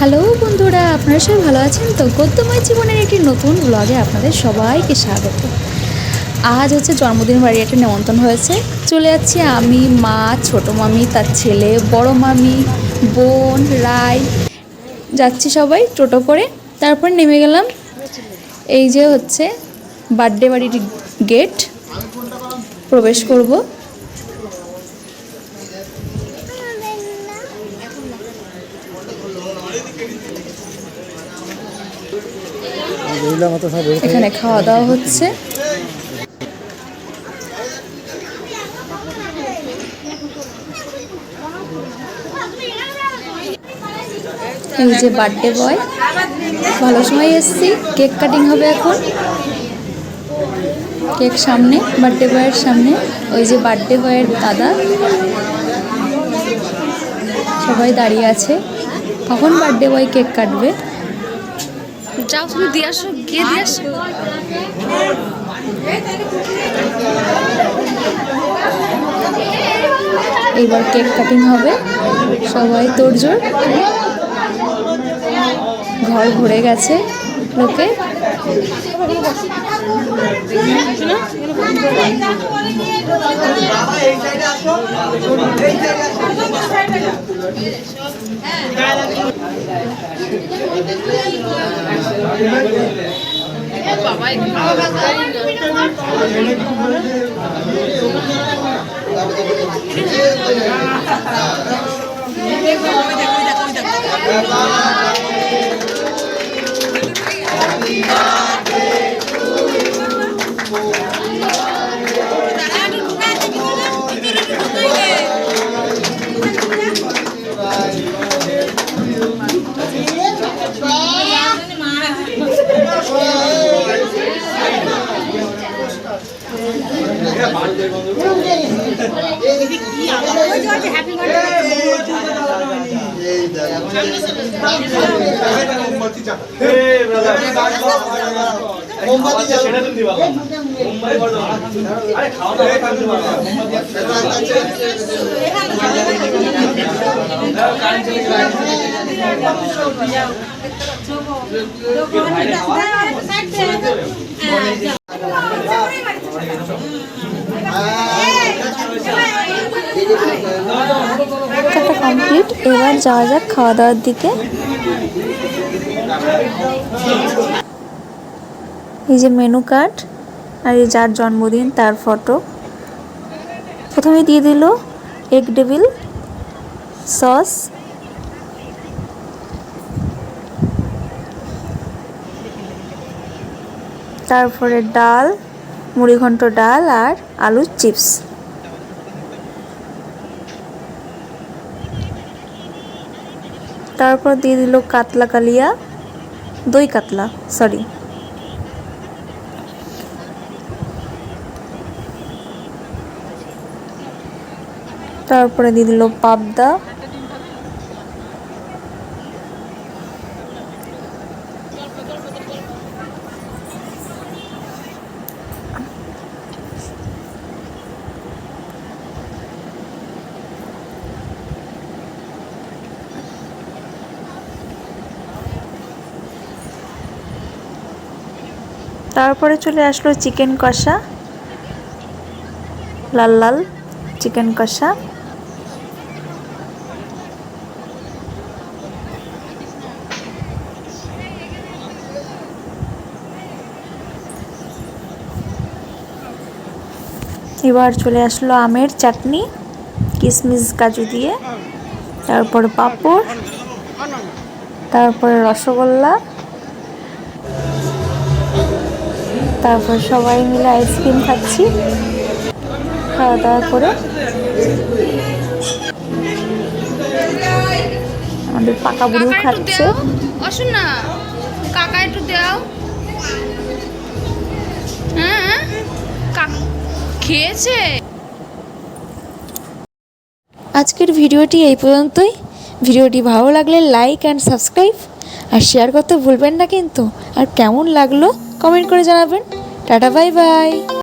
Hello বন্ধুরা, আপনারা সবাই ভালো আছেন তো? গদ্যময় জীবনের একটি নতুন ব্লগে আপনাদের সবাইকে স্বাগত। আজ হচ্ছে জন্মদিন, বাড়ি একটা নেমন্তন্ন হয়েছে। চলে যাচ্ছি আমি, মা, ছোটো মামি, তার ছেলে, বড় মামি, বোন, রায়, যাচ্ছি সবাই টোটো করে। তারপর নেমে গেলাম। এই যে হচ্ছে বার্থডে বাড়ির গেট, প্রবেশ করব। এখানে খাওয়া দাওয়া হচ্ছে। এই যে বার্থডে বয়, ভালো সময় এসছি। কেক কাটিং হবে এখন। কেক সামনে, বার্থডে বয়ের সামনে। ওই যে বার্থডে বয়ের দাদা, সবাই দাঁড়িয়ে আছে। কখন বার্থডে বয় কেক কাটবে? যাও তুমি দিয়ে আসো, গিয়ে দিয়ে আসো। এইবার কেক কাটিং হবে, সবাই তোড়জোড়। ঘর ভরে গেছে লোকে। কমপ্লিট। এবার যাওয়া যাক খাওয়া দাওয়ার দিকে। এই যে মেনু কার্ড, আর এই যার জন্মদিন তার ফটো। প্রথমে দিয়ে দিল এগ ডেভিল সস, তারপরে ডাল, মুড়িঘণ্ট ডাল আর আলুর চিপস। তারপর দিয়ে দিল কাতলা কালিয়া, দই কাতলা, সরি। তারপরে দিয়ে দিল পাবদা। তারপরে চলে আসলো চিকেন কষা, লাল লাল চিকেন কষা। এবার চলে আসলো আমের চাটনি, কিশমিশ কাজু দিয়ে। তারপরে পাঁপড়, তারপরে রসগোল্লা। তারপর সবাই মিলে আইসক্রিম খাচ্ছি খাওয়া দাওয়া করে। আমাদের পাকা বুড়িও খাচ্ছে। না কাকা একটু দাও। হ্যাঁ খেয়েছে। আজকের ভিডিওটি এই পর্যন্তই। ভিডিওটি ভালো লাগলে লাইক অ্যান্ড সাবস্ক্রাইব আর শেয়ার করতে ভুলবেন না কিন্তু। আর কেমন লাগলো কমেন্ট করে জানাবেন। Tata, bye bye.